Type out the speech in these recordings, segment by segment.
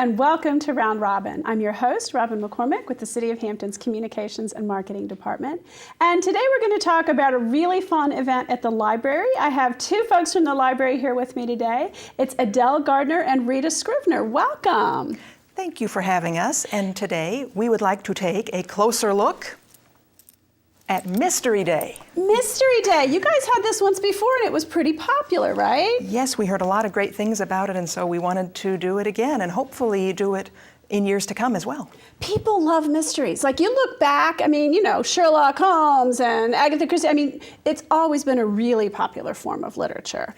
and welcome to Round Robin. I'm your host, Robin McCormick, with the City of Hampton's Communications and Marketing Department. And today we're going to talk about a really fun event at the library. I have two folks from the library here with me today. It's Adele Gardner and Rita Scrivener. Welcome. Thank you for having us. And today we would like to take a closer look at Mystery Day. Mystery Day. You guys had this once before and it was pretty popular, right? Yes, we heard a lot of great things about it, and so we wanted to do it again and hopefully do it in years to come as well. People love mysteries. Like, you look back, I mean, you know, Sherlock Holmes and Agatha Christie. I mean, it's always been a really popular form of literature.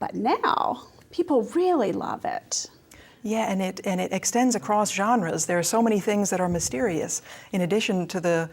But now, people really love it. Yeah, and it extends across genres. There are so many things that are mysterious. In addition to the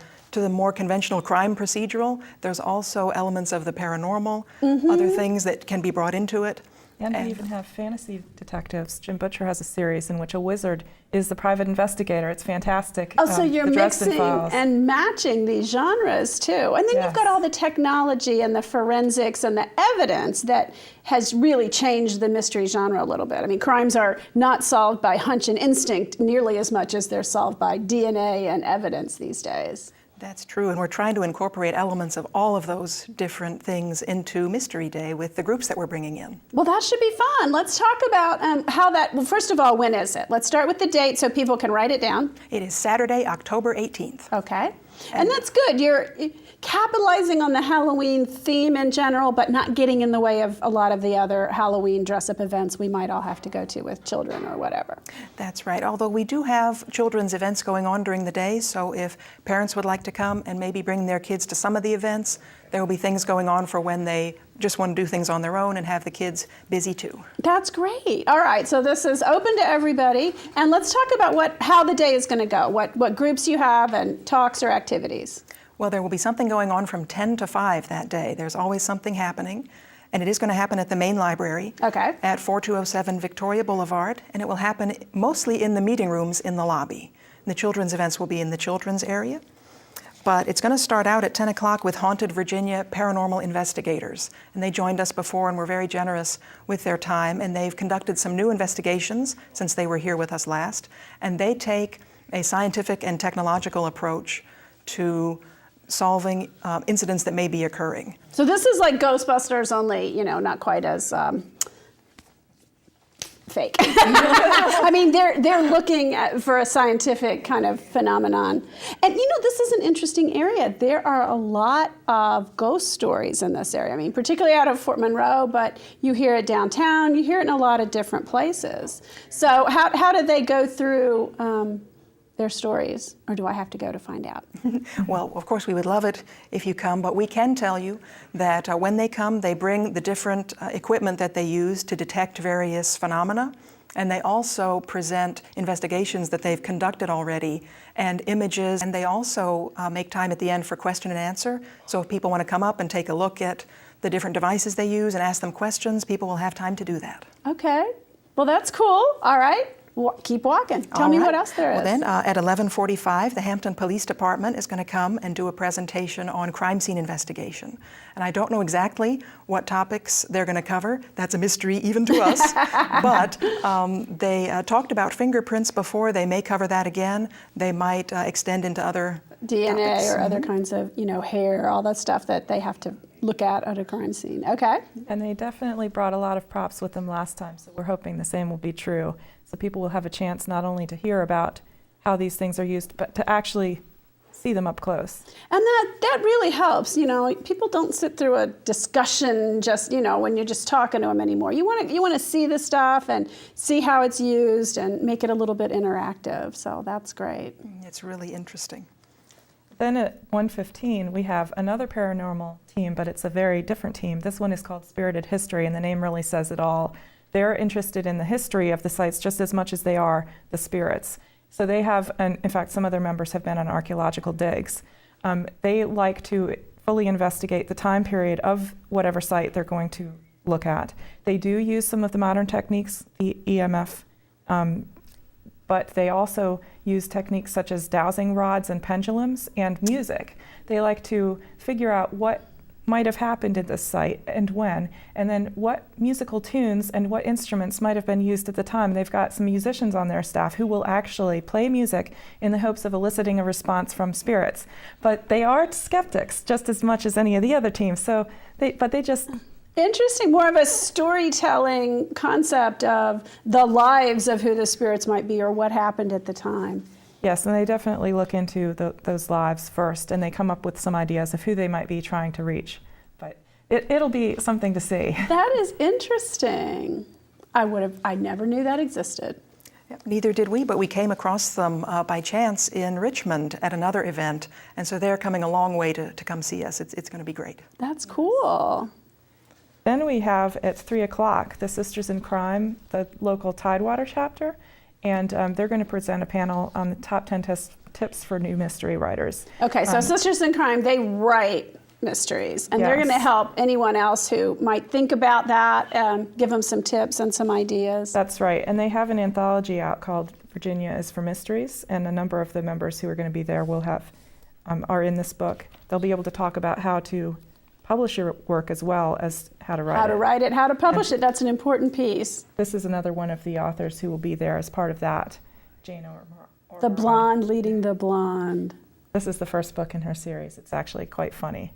more conventional crime procedural, there's also elements of the paranormal, other things that can be brought into it. And we even have fantasy detectives. Jim Butcher has a series in which a wizard is the private investigator. It's fantastic. Oh, so you're mixing and matching these genres too. And then you've got all the technology and the forensics and the evidence that has really changed the mystery genre a little bit. I mean, crimes are not solved by hunch and instinct nearly as much as they're solved by DNA and evidence these days. That's true, and we're trying to incorporate elements of all of those different things into Mystery Day with the groups that we're bringing in. Well, that should be fun. Let's talk about how that, well, first of all, when is it? Let's start with the date so people can write it down. It is Saturday, October 18th. Okay. And that's good. You're capitalizing on the Halloween theme in general, but not getting in the way of a lot of the other Halloween dress-up events we might all have to go to with children or whatever. That's right. Although we do have children's events going on during the day, so if parents would like to come and maybe bring their kids to some of the events, there will be things going on for when they just want to do things on their own and have the kids busy too. That's great. All right, so this is open to everybody, and let's talk about how the day is going to go, what groups you have and talks or activities. Well, there will be something going on from 10 to 5 that day. There's always something happening, and it is going to happen at the main library at 4207 Victoria Boulevard, and it will happen mostly in the meeting rooms in the lobby. And the children's events will be in the children's area. But it's going to start out at 10 o'clock with Haunted Virginia Paranormal Investigators. And they joined us before and were very generous with their time. And they've conducted some new investigations since they were here with us last. And they take a scientific and technological approach to solving incidents that may be occurring. So this is like Ghostbusters, only, you know, not quite as fake. I mean, they're looking for a scientific kind of phenomenon. And you know, this is an interesting area. There are a lot of ghost stories in this area. I mean, particularly out of Fort Monroe, but you hear it downtown, you hear it in a lot of different places. So how do they go through their stories, or do I have to go to find out? Well, of course, we would love it if you come, but we can tell you that when they come, they bring the different equipment that they use to detect various phenomena, and they also present investigations that they've conducted already and images, and they also make time at the end for question and answer. So if people want to come up and take a look at the different devices they use and ask them questions, people will have time to do that. Okay, well, that's cool. All right. Keep walking. Tell me what else there is. Well, then at 11:45, the Hampton Police Department is going to come and do a presentation on crime scene investigation. And I don't know exactly what topics they're going to cover. That's a mystery even to us. But they talked about fingerprints before. They may cover that again. They might extend into other DNA topics. or other kinds of, you know, hair, all that stuff that they have to look at a crime scene. Okay. And they definitely brought a lot of props with them last time, so we're hoping the same will be true. So people will have a chance not only to hear about how these things are used, but to actually see them up close. And that really helps. You know, people don't sit through a discussion just, you know, when you're just talking to them anymore. You want to see the stuff and see how it's used and make it a little bit interactive. So that's great. It's really interesting. Then at 1:15, we have another paranormal team, but it's a very different team. This one is called Spirited History, and the name really says it all. They're interested in the history of the sites just as much as they are the spirits. So they have, and in fact, some of their members have been on archaeological digs. They like to fully investigate the time period of whatever site they're going to look at. They do use some of the modern techniques, EMF, but they also use techniques such as dowsing rods and pendulums and music. They like to figure out what might have happened at this site and when, and then what musical tunes and what instruments might have been used at the time. They've got some musicians on their staff who will actually play music in the hopes of eliciting a response from spirits. But they are skeptics just as much as any of the other teams. So they just... Interesting, more of a storytelling concept of the lives of who the spirits might be or what happened at the time. Yes, and they definitely look into those lives first, and they come up with some ideas of who they might be trying to reach. But it'll be something to see. That is interesting. I never knew that existed. Neither did we, but we came across them by chance in Richmond at another event, and so they're coming a long way to come see us. It's going to be great. That's cool. Then we have at 3 o'clock the Sisters in Crime, the local Tidewater chapter. And they're going to present a panel on the top 10 tips for new mystery writers. Okay, so Sisters in Crime, they write mysteries, and yes. they're going to help anyone else who might think about that, give them some tips and some ideas. That's right, and they have an anthology out called Virginia is for Mysteries, and a number of the members who are going to be there will have, are in this book. They'll be able to talk about how to publish your work as well as how to write it. How to write it, how to publish it, that's an important piece. This is another one of the authors who will be there as part of that, Jane Ormer. The blonde leading the blonde. This is the first book in her series. It's actually quite funny.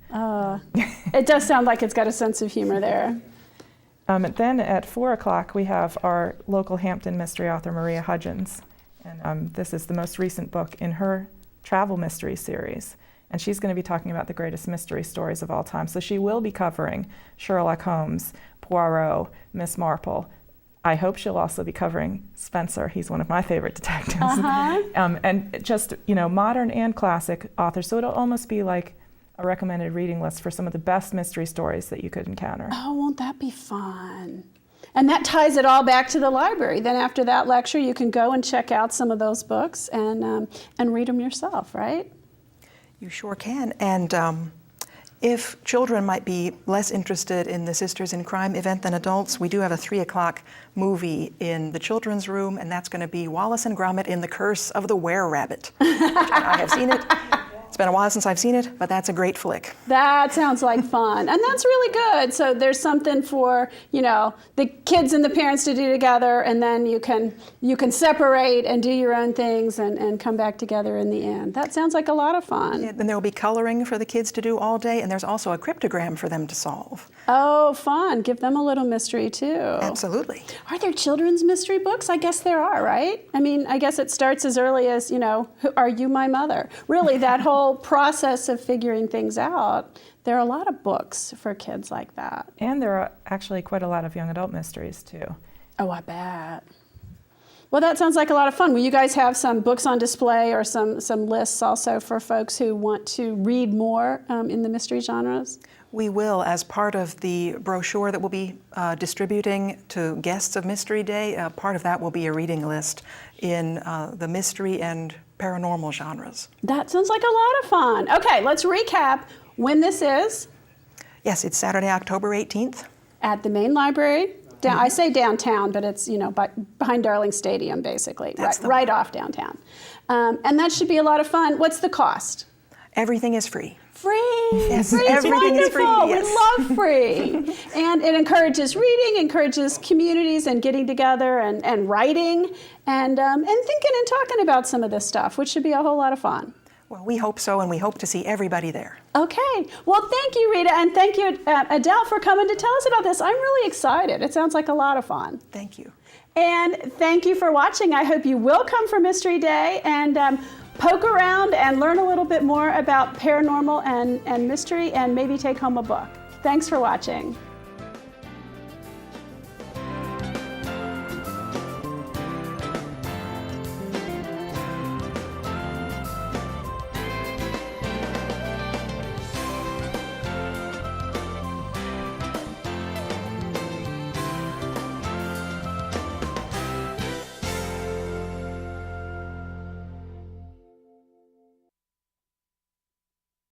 It does sound like it's got a sense of humor there. Then at 4 o'clock, we have our local Hampton mystery author, Maria Hudgens. And this is the most recent book in her travel mystery series. And she's going to be talking about the greatest mystery stories of all time. So she will be covering Sherlock Holmes, Poirot, Miss Marple. I hope she'll also be covering Spencer. He's one of my favorite detectives. And just, modern and classic authors. So it'll almost be like a recommended reading list for some of the best mystery stories that you could encounter. Oh, won't that be fun? And that ties it all back to the library. Then after that lecture, you can go and check out some of those books and read them yourself, right? You sure can. And if children might be less interested in the Sisters in Crime event than adults, we do have a 3 o'clock movie in the children's room, and that's going to be Wallace and Gromit in the Curse of the Were-Rabbit. I have seen it. It's been a while since I've seen it, but that's a great flick. That sounds like fun. And that's really good. So there's something for, the kids and the parents to do together, and then you can separate and do your own things and come back together in the end. That sounds like a lot of fun. Yeah, then there will be coloring for the kids to do all day, and there's also a cryptogram for them to solve. Oh, fun. Give them a little mystery, too. Absolutely. Are there children's mystery books? I guess there are, right? I mean, I guess it starts as early as, Are You My Mother? Really, that whole process of figuring things out, there are a lot of books for kids like that. And there are actually quite a lot of young adult mysteries, too. Oh, I bet. Well, that sounds like a lot of fun. Will you guys have some books on display or some lists also for folks who want to read more in the mystery genres? We will, as part of the brochure that we'll be distributing to guests of Mystery Day. Part of that will be a reading list in the mystery and paranormal genres. That sounds like a lot of fun. Okay, let's recap when this is. Yes, it's Saturday, October 18th. At the main library. I say downtown, but it's, behind Darling Stadium, basically. Right off downtown. And that should be a lot of fun. What's the cost? Everything is free. Free! Yes, free everything is free. Yes. We love free. And it encourages reading, encourages communities and getting together and writing and thinking and talking about some of this stuff, which should be a whole lot of fun. Well, we hope so, and we hope to see everybody there. Okay. Well, thank you, Rita, and thank you, Adele, for coming to tell us about this. I'm really excited. It sounds like a lot of fun. Thank you. And thank you for watching. I hope you will come for Mystery Day and poke around and learn a little bit more about paranormal and mystery and maybe take home a book. Thanks for watching.